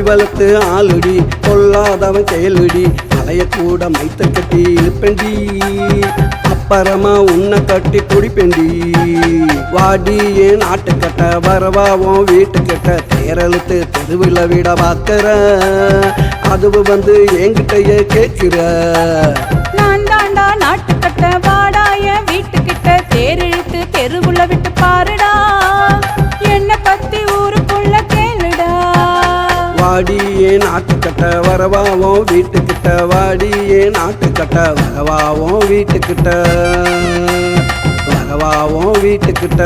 வளர்த்து ஆளுடி கொல்லாதவன் செயலுடி மலைய கூட மைத்த கட்டி இழுப்பண்டி அப்புறமா உன்னை கட்டி குடிப்பண்டி வாடி ஏன் நாட்டுக்கட்ட வரவாவும் வீட்டுக்கிட்ட தேரழுத்து தெருவில் விட பார்க்கிற அதுவும் வந்து என்கிட்டயே கேட்கிற நான் தாண்டா நாட்டுக்கட்ட வாடாய வீட்டுக்கிட்ட தேரிழுத்து தெருவுல விட்டு பாருடா என்ன பத்தி ஊருக்குள்ள கேளுடா வாடியே நாட்டுக்கட்ட வரவாவும் வீட்டுக்கிட்ட வாடியே நாட்டுக்கட்ட வரவாவும் வீட்டுக்கிட்ட வரவாவும் வீட்டுக்கிட்ட